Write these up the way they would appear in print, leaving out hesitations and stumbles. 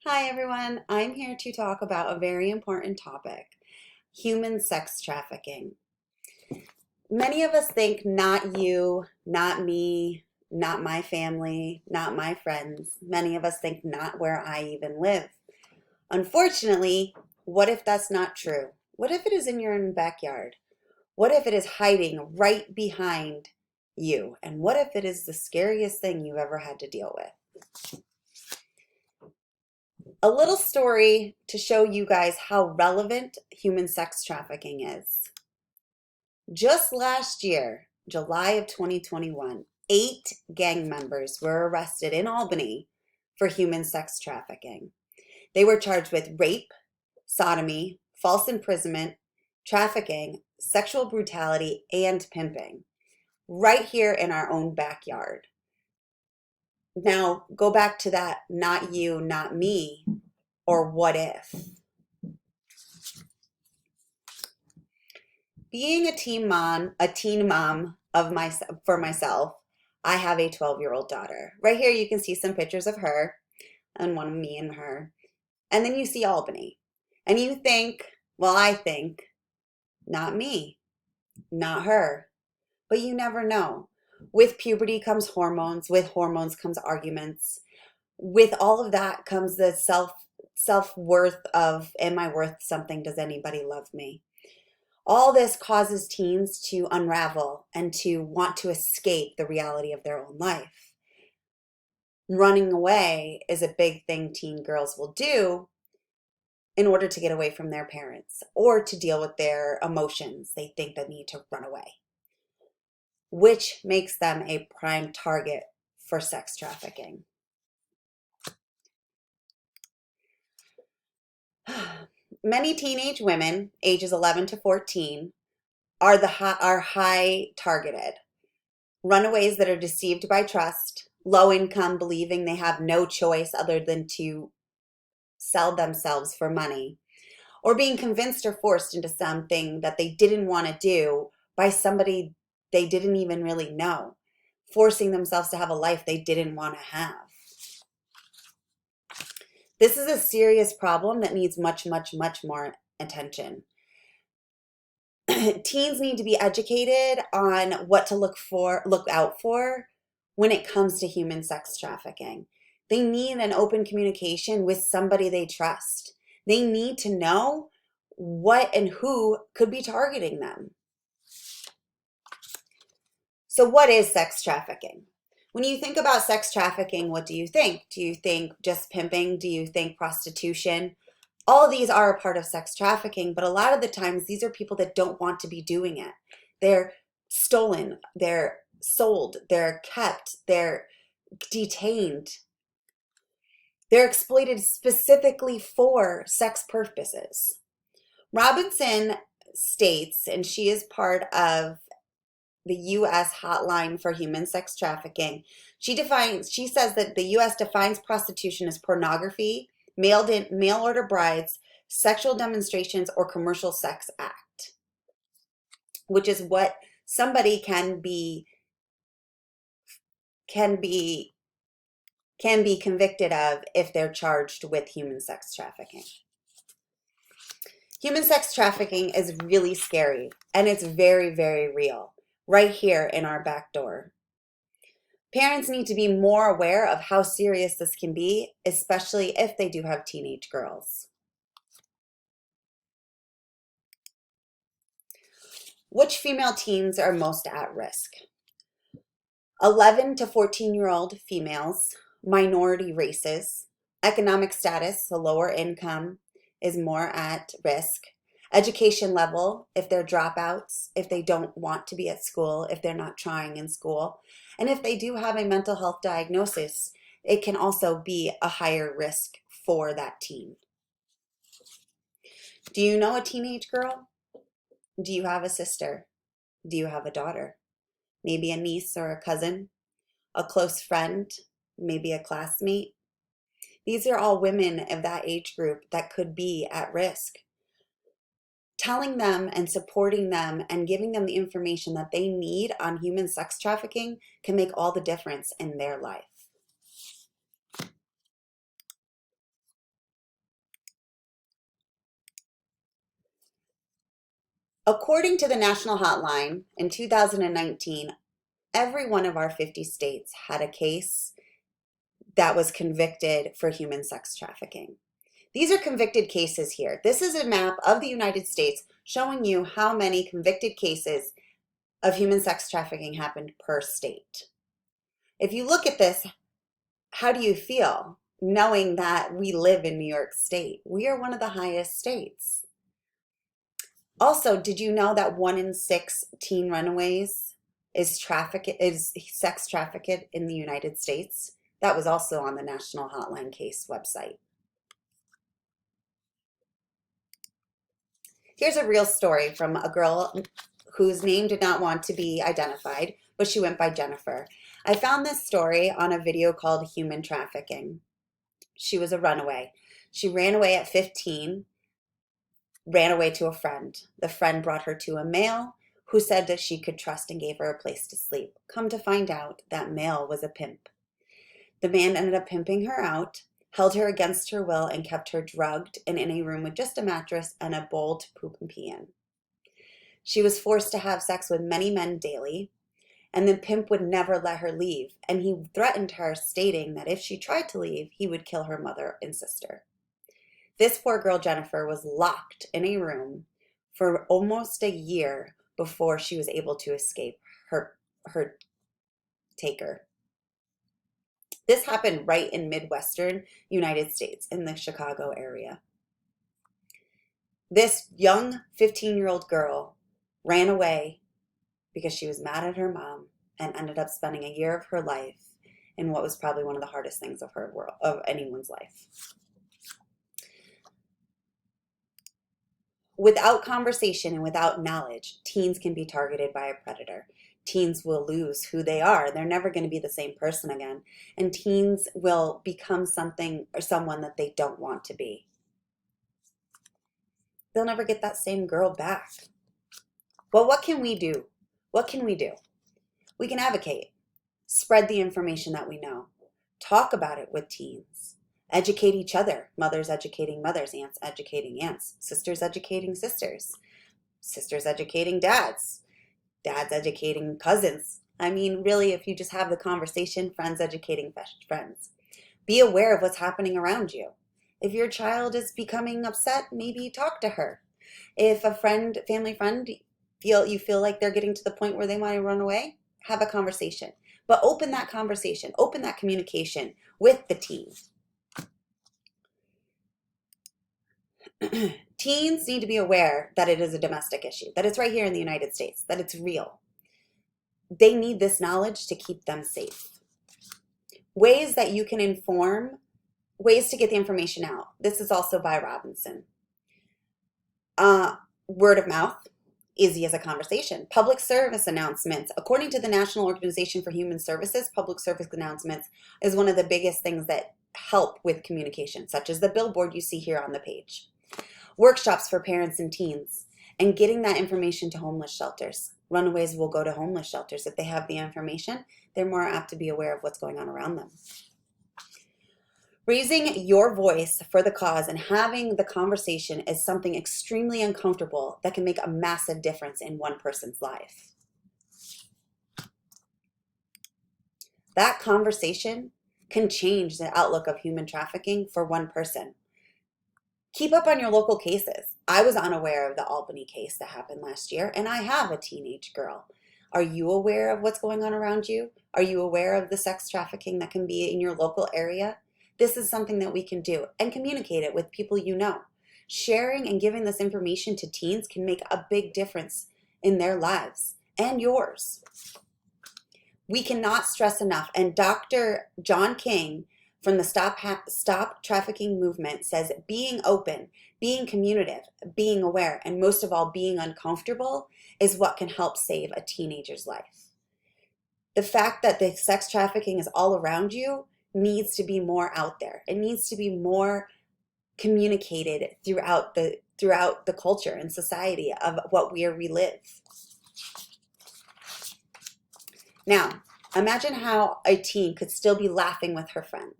Hi everyone, I'm here to talk about a very important topic, human sex trafficking. Many of us think not you, not me, not my family, not my friends. Many of us think not where I even live. Unfortunately, what if that's not true? What if it is in your own backyard? What if it is hiding right behind you? And what if it is the scariest thing you've ever had to deal with? A little story to show you guys how relevant human sex trafficking is. Just last year, July of 2021, 8 gang members were arrested in Albany for human sex trafficking. They were charged with rape, sodomy, false imprisonment, trafficking, sexual brutality, and pimping, right here in our own backyard. Now, go back to that not you, not me, or what if. Being a teen mom for myself, I have a 12-year-old daughter. Right here you can see some pictures of her and one of me and her. And then you see Albany. And you think, well, I think, not me, not her. But you never know. With puberty comes hormones, with hormones comes arguments. With all of that comes the self-worth of, am I worth something? Does anybody love me? All this causes teens to unravel and to want to escape the reality of their own life. Running away is a big thing teen girls will do in order to get away from their parents or to deal with their emotions. They think they need to run away, which makes them a prime target for sex trafficking. Many teenage women, ages 11 to 14, are high targeted. Runaways that are deceived by trust, low income, believing they have no choice other than to sell themselves for money, or being convinced or forced into something that they didn't want to do by somebody they didn't even really know, forcing themselves to have a life they didn't want to have. This is a serious problem that needs much, much, much more attention. Teens need to be educated on what to look out for when it comes to human sex trafficking. They need an open communication with somebody they trust. They need to know what and who could be targeting them. So what is sex trafficking? When you think about sex trafficking, what do you think? Do you think just pimping? Do you think prostitution? All of these are a part of sex trafficking, but a lot of the times these are people that don't want to be doing it. They're stolen, they're sold, they're kept, they're detained. They're exploited specifically for sex purposes. Robinson states, and she is part of the U.S. Hotline for Human Sex Trafficking. She says that the U.S. defines prostitution as pornography, mail order brides, sexual demonstrations, or commercial sex act, which is what somebody can be convicted of if they're charged with human sex trafficking. Human sex trafficking is really scary, and it's very, very real, right here in our back door. Parents need to be more aware of how serious this can be, especially if they do have teenage girls. Which female teens are most at risk? 11 to 14-year-old females, minority races, economic status, so lower income, is more at risk. Education level, if they're dropouts, if they don't want to be at school, if they're not trying in school, and if they do have a mental health diagnosis, it can also be a higher risk for that teen. Do you know a teenage girl? Do you have a sister? Do you have a daughter? Maybe a niece or a cousin, a close friend, maybe a classmate. These are all women of that age group that could be at risk. Telling them and supporting them and giving them the information that they need on human sex trafficking can make all the difference in their life. According to the National Hotline, in 2019, every one of our 50 states had a case that was convicted for human sex trafficking. These are convicted cases here. This is a map of the United States showing you how many convicted cases of human sex trafficking happened per state. If you look at this, how do you feel knowing that we live in New York State? We are one of the highest states. Also, did you know that 1 in 6 teen runaways is sex trafficked in the United States? That was also on the National Hotline Case website. Here's a real story from a girl whose name did not want to be identified, but she went by Jennifer. I found this story on a video called Human Trafficking. She was a runaway. She ran away at 15, ran away to a friend. The friend brought her to a male who said that she could trust and gave her a place to sleep. Come to find out, that male was a pimp. The man ended up pimping her out, held her against her will, and kept her drugged and in a room with just a mattress and a bowl to poop and pee in. She was forced to have sex with many men daily, and the pimp would never let her leave, and he threatened her, stating that if she tried to leave, he would kill her mother and sister. This poor girl, Jennifer, was locked in a room for almost a year before she was able to escape her taker. This happened right in Midwestern United States in the Chicago area. This young 15-year-old girl ran away because she was mad at her mom and ended up spending a year of her life in what was probably one of the hardest things of anyone's life. Without conversation and without knowledge, teens can be targeted by a predator. Teens will lose who they are. They're never going to be the same person again. And teens will become something or someone that they don't want to be. They'll never get that same girl back. Well, what can we do? What can we do? We can advocate, spread the information that we know, talk about it with teens, educate each other, mothers educating mothers, aunts educating aunts, sisters educating sisters, sisters educating dads, dads educating cousins. I mean, really, if you just have the conversation, friends educating friends. Be aware of what's happening around you. If your child is becoming upset, maybe talk to her. If a friend, family friend, you feel like they're getting to the point where they want to run away, have a conversation. But open that conversation, open that communication with the teen. Teens need to be aware that it is a domestic issue, that it's right here in the United States, that it's real. They need this knowledge to keep them safe. Ways that you can inform, ways to get the information out. This is also by Robinson. Word of mouth, easy as a conversation. Public service announcements. According to the National Organization for Human Services, public service announcements is one of the biggest things that help with communication, such as the billboard you see here on the page. Workshops for parents and teens, and getting that information to homeless shelters. Runaways will go to homeless shelters. If they have the information, they're more apt to be aware of what's going on around them. Raising your voice for the cause and having the conversation is something extremely uncomfortable that can make a massive difference in one person's life. That conversation can change the outlook of human trafficking for one person. Keep up on your local cases. I was unaware of the Albany case that happened last year, and I have a teenage girl. Are you aware of what's going on around you? Are you aware of the sex trafficking that can be in your local area? This is something that we can do, and communicate it with people you know. Sharing and giving this information to teens can make a big difference in their lives and yours. We cannot stress enough, and Dr. John King from the Stop Trafficking movement says being open, being communicative, being aware, and most of all, being uncomfortable is what can help save a teenager's life. The fact that the sex trafficking is all around you needs to be more out there. It needs to be more communicated throughout the culture and society of what we relive. Now, imagine how a teen could still be laughing with her friends,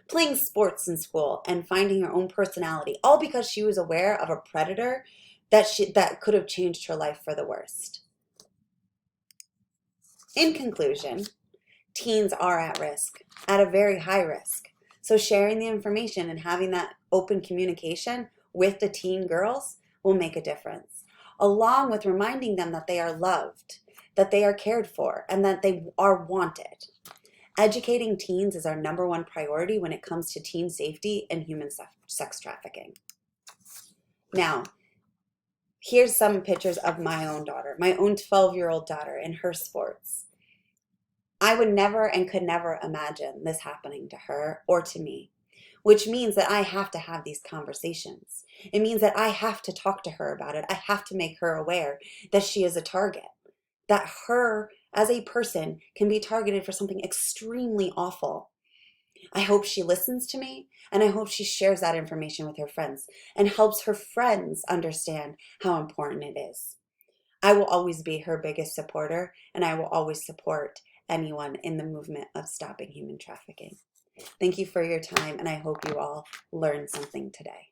playing sports in school, and finding her own personality, all because she was aware of a predator that could have changed her life for the worst. In conclusion, teens are at risk, at a very high risk. So sharing the information and having that open communication with the teen girls will make a difference, along with reminding them that they are loved, that they are cared for, and that they are wanted. Educating teens is our #1 priority when it comes to teen safety and human sex trafficking. Now, here's some pictures of my own daughter, my own 12-year-old daughter in her sports. I would never and could never imagine this happening to her or to me, which means that I have to have these conversations. It means that I have to talk to her about it. I have to make her aware that she is a target, that her as a person can be targeted for something extremely awful. I hope she listens to me, and I hope she shares that information with her friends and helps her friends understand how important it is. I will always be her biggest supporter, and I will always support anyone in the movement of stopping human trafficking. Thank you for your time, and I hope you all learned something today.